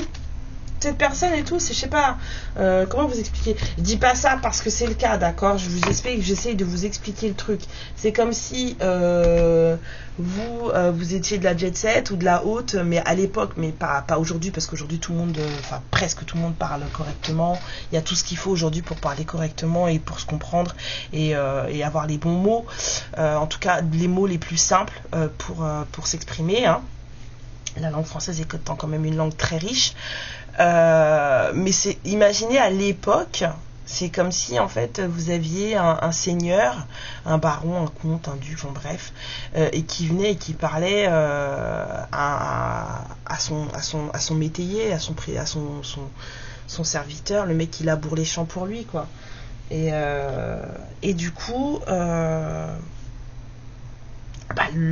S1: Cette personne et tout, c'est, je sais pas, comment vous expliquer. Je dis pas ça parce que c'est le cas, d'accord. Je vous explique, j'essaye de vous expliquer le truc. C'est comme si vous étiez de la jet set ou de la haute, mais à l'époque, mais pas aujourd'hui, parce qu'aujourd'hui tout le monde, enfin presque tout le monde parle correctement. Il y a tout ce qu'il faut aujourd'hui pour parler correctement et pour se comprendre et avoir les bons mots. En tout cas, les mots les plus simples pour s'exprimer. Hein. La langue française est quand même une langue très riche. Mais imaginez à l'époque, c'est comme si en fait vous aviez un seigneur, un baron, un comte, un duc, enfin bref, et qui venait et qui parlait à son métayer, à son serviteur, le mec qui laboure les champs pour lui, quoi. Et du coup,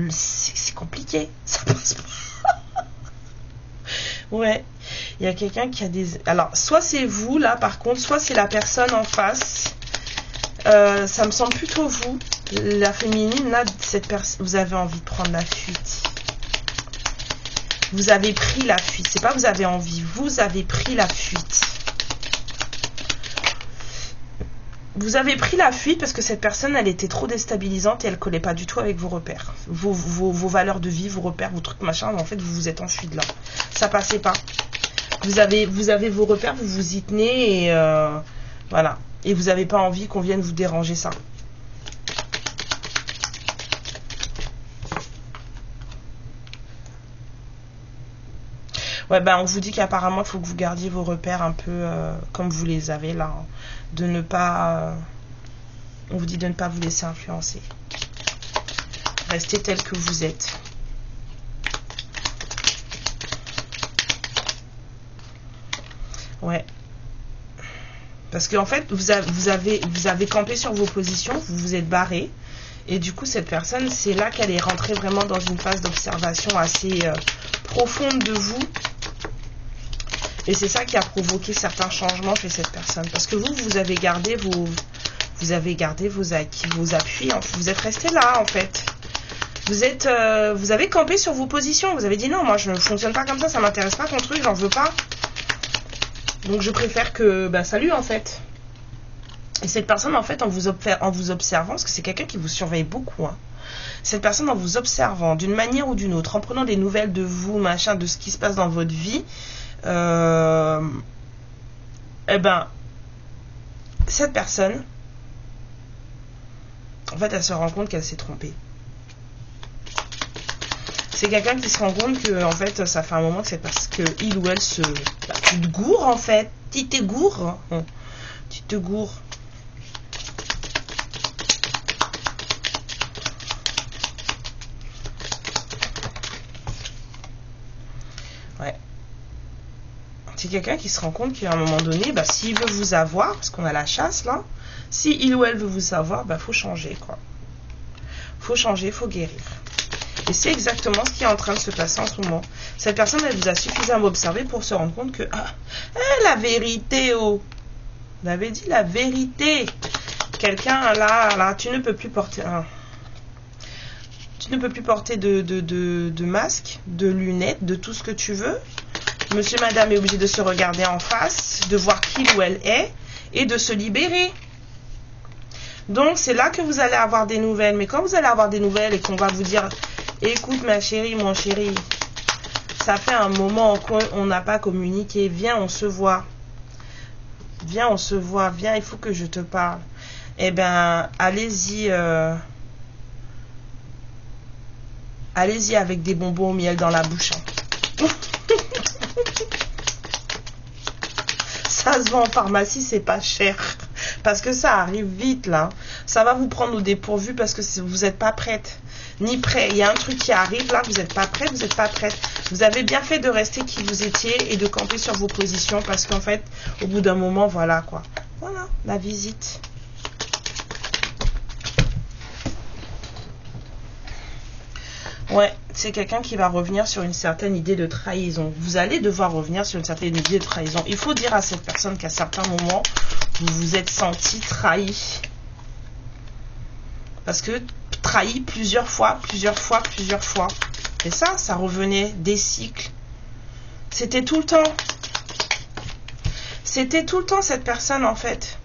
S1: c'est compliqué. Ça passe pas. Ouais. Il y a quelqu'un qui a des... Alors, soit c'est vous, là, par contre, soit c'est la personne en face. Ça me semble plutôt vous. La féminine, là, cette personne... Vous avez envie de prendre la fuite. Vous avez pris la fuite. C'est pas vous avez envie. Vous avez pris la fuite. Vous avez pris la fuite parce que cette personne, elle était trop déstabilisante et elle collait pas du tout avec vos repères. Vos valeurs de vie, vos repères, vos trucs, machin. En fait, vous vous êtes enfui de là. Ça passait pas. Vous avez vos repères, vous vous y tenez et voilà. Et vous n'avez pas envie qu'on vienne vous déranger ça. Ouais, ben on vous dit qu'apparemment, il faut que vous gardiez vos repères un peu comme vous les avez là. Hein. De ne pas... on vous dit de ne pas vous laisser influencer. Restez tel que vous êtes. Ouais. Parce qu'en fait, vous avez campé sur vos positions, vous vous êtes barré. Et du coup, cette personne, c'est là qu'elle est rentrée vraiment dans une phase d'observation assez profonde de vous. Et c'est ça qui a provoqué certains changements chez cette personne. Parce que vous avez gardé vos acquis, vos appuis. Vous êtes resté là, en fait. Vous avez campé sur vos positions. Vous avez dit non, moi je ne fonctionne pas comme ça m'intéresse pas ton truc, j'en veux pas. Donc je préfère que, salut en fait. Et cette personne en fait en vous observant, parce que c'est quelqu'un qui vous surveille beaucoup, hein. Cette personne en vous observant d'une manière ou d'une autre, en prenant des nouvelles de vous, machin, de ce qui se passe dans votre vie, cette personne, en fait elle se rend compte qu'elle s'est trompée. C'est quelqu'un qui se rend compte que en fait ça fait un moment que c'est parce que il ou elle tu te gourres en fait. Tu te gourres. Tu te gourres. Ouais. C'est quelqu'un qui se rend compte qu'à un moment donné, s'il veut vous avoir, parce qu'on a la chasse là, si il ou elle veut vous avoir, faut changer quoi. Faut changer, faut guérir. Et c'est exactement ce qui est en train de se passer en ce moment. Cette personne, elle vous a suffisamment observé pour se rendre compte que... la vérité, oh. Vous avez dit la vérité. Quelqu'un, là, tu ne peux plus porter... tu ne peux plus porter de masque, de lunettes, de tout ce que tu veux. Monsieur, madame est obligé de se regarder en face, de voir qui ou elle est, et de se libérer. Donc, c'est là que vous allez avoir des nouvelles. Mais quand vous allez avoir des nouvelles et qu'on va vous dire... Écoute ma chérie, mon chéri, ça fait un moment qu'on n'a pas communiqué. Viens, on se voit. Viens, on se voit. Viens, il faut que je te parle. Eh bien, allez-y. Allez-y avec des bonbons au miel dans la bouche. Hein. Ça se vend en pharmacie, c'est pas cher. Parce que ça arrive vite, là. Ça va vous prendre au dépourvu parce que vous n'êtes pas prête. Ni prêt. Il y a un truc qui arrive là, vous n'êtes pas prête, vous n'êtes pas prête. Vous avez bien fait de rester qui vous étiez et de camper sur vos positions parce qu'en fait, au bout d'un moment, voilà quoi. Voilà, la visite. Ouais, c'est quelqu'un qui va revenir sur une certaine idée de trahison. Vous allez devoir revenir sur une certaine idée de trahison. Il faut dire à cette personne qu'à certains moments, vous vous êtes senti trahi. Parce que trahi plusieurs fois. Et ça revenait des cycles. C'était tout le temps. C'était tout le temps cette personne en fait.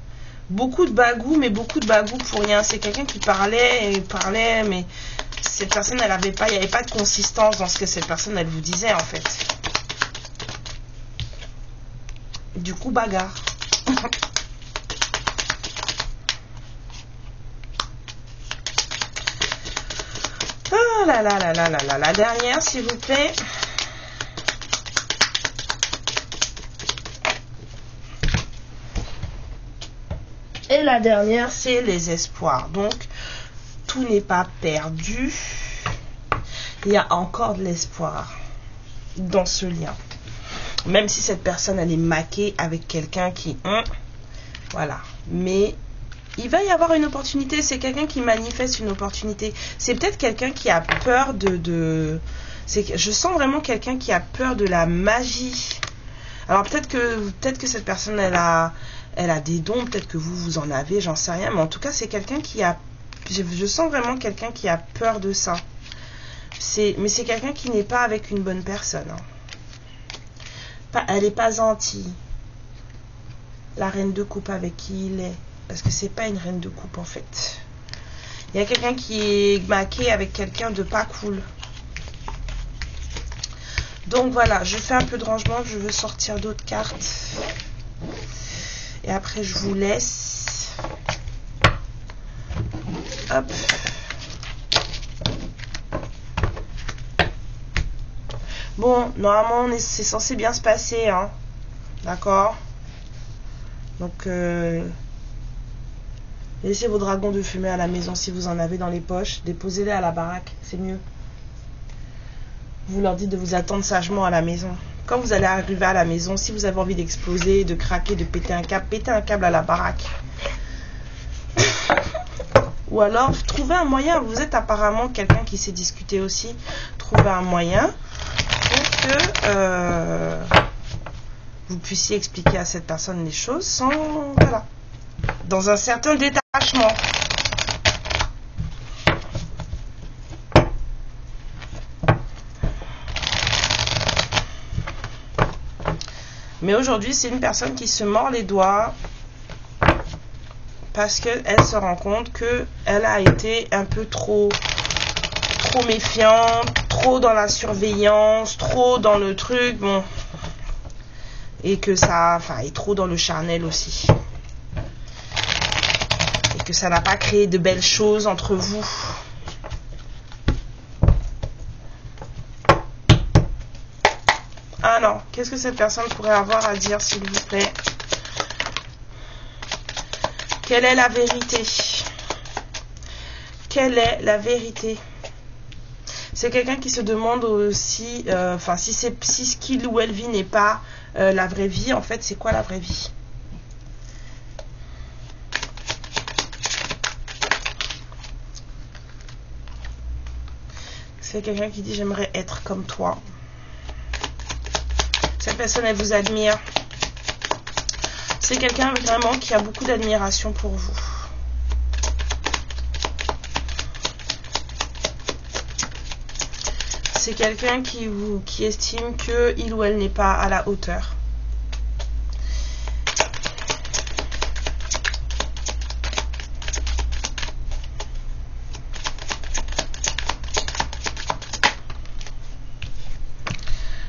S1: Beaucoup de bagou, mais beaucoup de bagou pour rien. C'est quelqu'un qui parlait, mais cette personne, il n'y avait pas de consistance dans ce que cette personne, elle vous disait en fait. Du coup, bagarre. Oh là là là là là là. La dernière, s'il vous plaît. Et la dernière, c'est les espoirs. Donc, tout n'est pas perdu. Il y a encore de l'espoir dans ce lien. Même si cette personne, elle est maquée avec quelqu'un qui... voilà. Mais il va y avoir une opportunité. C'est quelqu'un qui manifeste une opportunité. C'est peut-être quelqu'un qui a peur je sens vraiment quelqu'un qui a peur de la magie. Alors peut-être que cette personne elle a des dons, peut-être que vous en avez, j'en sais rien, mais en tout cas c'est quelqu'un qui a, je sens vraiment quelqu'un qui a peur de ça. Mais c'est quelqu'un qui n'est pas avec une bonne personne. Elle n'est pas gentille. La reine de coupe avec qui il est, parce que c'est pas une reine de coupe en fait. Il y a quelqu'un qui est maqué avec quelqu'un de pas cool. Donc voilà, je fais un peu de rangement, je veux sortir d'autres cartes. Et après je vous laisse. Hop. Bon, normalement c'est censé bien se passer, hein. D'accord? Donc laissez vos dragons de fumée à la maison si vous en avez dans les poches. Déposez-les à la baraque, c'est mieux. Vous leur dites de vous attendre sagement à la maison. Quand vous allez arriver à la maison, si vous avez envie d'exploser, de craquer, de péter un câble à la baraque. Ou alors, trouvez un moyen. Vous êtes apparemment quelqu'un qui sait discuter aussi. Trouvez un moyen pour que vous puissiez expliquer à cette personne les choses sans... Voilà. Dans un certain détachement. Mais aujourd'hui, c'est une personne qui se mord les doigts parce qu'elle se rend compte qu'elle a été un peu trop méfiante, trop dans la surveillance, trop dans le truc, bon. Et que ça, est trop dans le charnel aussi. Et que ça n'a pas créé de belles choses entre vous. Ah non, qu'est-ce que cette personne pourrait avoir à dire, s'il vous plaît? Quelle est la vérité? Quelle est la vérité? C'est quelqu'un qui se demande aussi, si ce qu'il ou elle vit n'est pas la vraie vie, en fait, c'est quoi la vraie vie? C'est quelqu'un qui dit j'aimerais être comme toi. Cette personne, elle vous admire. C'est quelqu'un vraiment qui a beaucoup d'admiration pour vous. C'est quelqu'un qui estime que il ou elle n'est pas à la hauteur.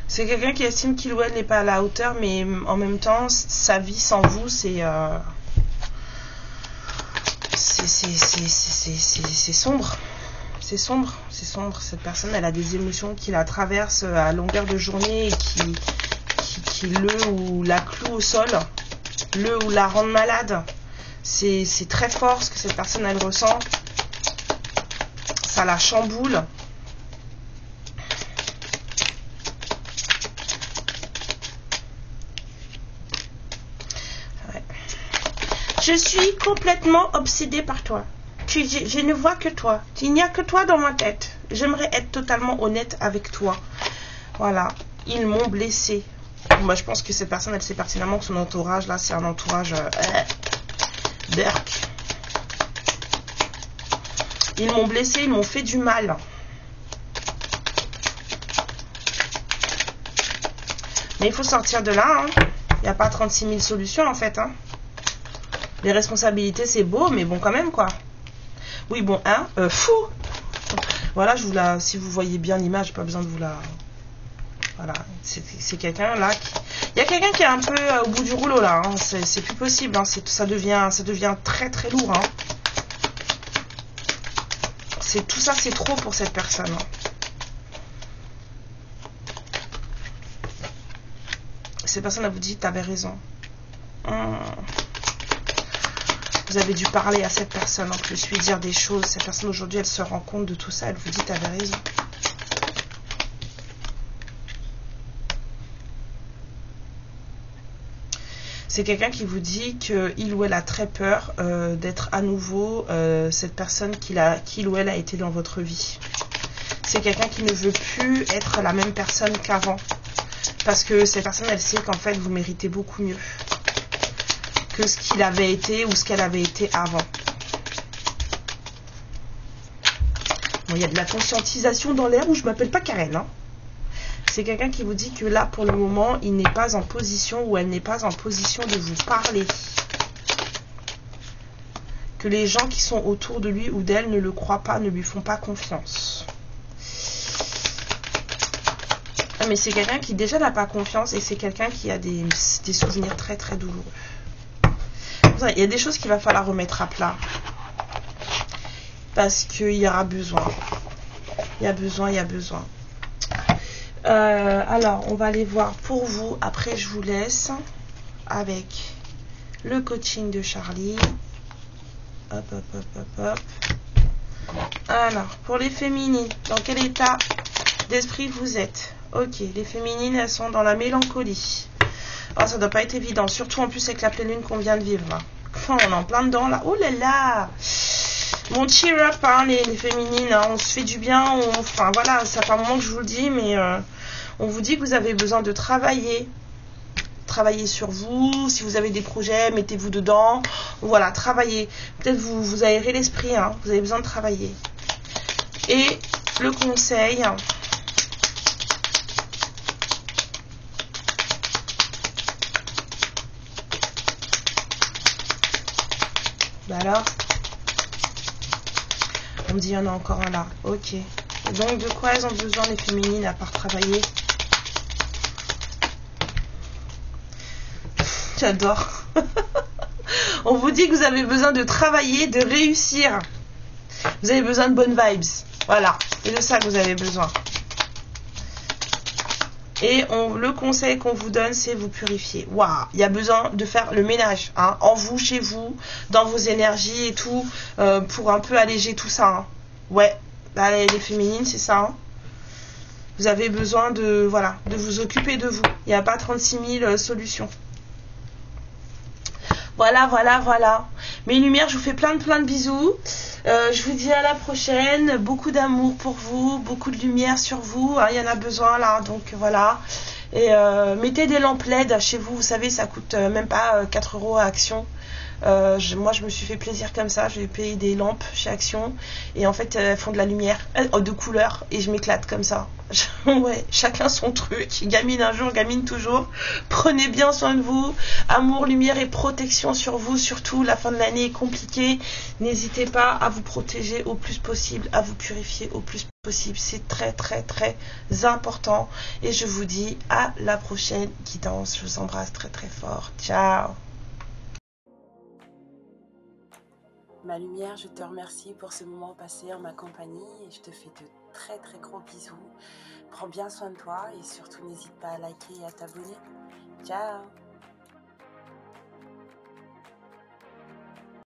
S1: C'est quelqu'un qui estime qu'il ou elle n'est pas à la hauteur, mais en même temps, sa vie sans vous, c'est sombre. C'est sombre, c'est sombre. Cette personne, elle a des émotions qui la traversent à longueur de journée et qui le ou la cloue au sol, le ou la rendent malade. C'est très fort ce que cette personne, elle ressent. Ça la chamboule. Je suis complètement obsédée par toi. Je ne vois que toi. Il n'y a que toi dans ma tête. J'aimerais être totalement honnête avec toi. Voilà. Ils m'ont blessée. Moi, je pense que cette personne, elle sait pertinemment que son entourage, là, c'est un entourage... Berk. Ils m'ont blessée, ils m'ont fait du mal. Mais il faut sortir de là. Il n'y a pas 36 000 solutions, en fait. Les responsabilités, c'est beau, mais bon, quand même, quoi. Oui, bon, fou. Voilà, si vous voyez bien l'image, pas besoin de vous la... Voilà, c'est quelqu'un, là, il y a quelqu'un qui est un peu au bout du rouleau, là. C'est plus possible, ça devient très, très lourd, Tout ça, c'est trop pour cette personne. Cette personne, elle vous dit, t'avais raison. Vous avez dû parler à cette personne en plus, lui dire des choses. Cette personne aujourd'hui, elle se rend compte de tout ça. Elle vous dit, t'avais raison. C'est quelqu'un qui vous dit qu'il ou elle a très peur d'être à nouveau cette personne qu'il ou elle a été dans votre vie. C'est quelqu'un qui ne veut plus être la même personne qu'avant. Parce que cette personne, elle sait qu'en fait, vous méritez beaucoup mieux que ce qu'il avait été ou ce qu'elle avait été avant. Bon, il y a de la conscientisation dans l'air où je m'appelle pas Karen. Hein. C'est quelqu'un qui vous dit que là, pour le moment, il n'est pas en position ou elle n'est pas en position de vous parler. Que les gens qui sont autour de lui ou d'elle ne le croient pas, ne lui font pas confiance. Mais c'est quelqu'un qui déjà n'a pas confiance et c'est quelqu'un qui a des souvenirs très très douloureux. Il y a des choses qu'il va falloir remettre à plat. Parce qu'il y aura besoin. Il y a besoin. Alors, on va aller voir pour vous. Après, je vous laisse avec le coaching de Charlie. Hop. Alors, pour les féminines, dans quel état d'esprit vous êtes? Ok, les féminines, elles sont dans la mélancolie. Oh, ça doit pas être évident, surtout en plus avec la pleine lune qu'on vient de vivre. Là. Enfin, on est en plein dedans, là. Oh là là! Mon cheer up, hein, les féminines, hein, on se fait du bien. Enfin, voilà, ça fait un moment que je vous le dis, mais on vous dit que vous avez besoin de travailler. Travailler sur vous. Si vous avez des projets, mettez-vous dedans. Voilà, travaillez. Peut-être vous aérez l'esprit, hein, vous avez besoin de travailler. Et le conseil... Bah alors, on me dit il y en a encore un là. Ok. Donc de quoi elles ont besoin les féminines à part travailler? J'adore. On vous dit que vous avez besoin de travailler, de réussir. Vous avez besoin de bonnes vibes. Voilà. C'est de ça que vous avez besoin. Et le conseil qu'on vous donne, c'est vous purifier. Waouh, il y a besoin de faire le ménage, hein, en vous, chez vous, dans vos énergies et tout, pour un peu alléger tout ça. Hein. Ouais, là, les féminines, c'est ça. Hein. Vous avez besoin de vous occuper de vous. Il n'y a pas 36 000 solutions. Voilà. Mes lumières, je vous fais plein de bisous. Je vous dis à la prochaine. Beaucoup d'amour pour vous, beaucoup de lumière sur vous. Hein, il y en a besoin là, donc voilà. Et mettez des lampes LED chez vous. Vous savez, ça coûte même pas 4 € à Action. Moi, je me suis fait plaisir comme ça. J'ai payé des lampes chez Action. Et en fait, elles font de la lumière de couleur. Et je m'éclate comme ça. Ouais, chacun son truc. Gamine un jour, gamine toujours. Prenez bien soin de vous. Amour, lumière et protection sur vous. Surtout, la fin de l'année est compliquée. N'hésitez pas à vous protéger au plus possible, à vous purifier au plus possible. C'est très important. Et je vous dis à la prochaine guidance. Je vous embrasse très fort. Ciao. Ma lumière, je te remercie pour ce moment passé en ma compagnie et je te fais de très gros bisous. Prends bien soin de toi et surtout n'hésite pas à liker et à t'abonner. Ciao!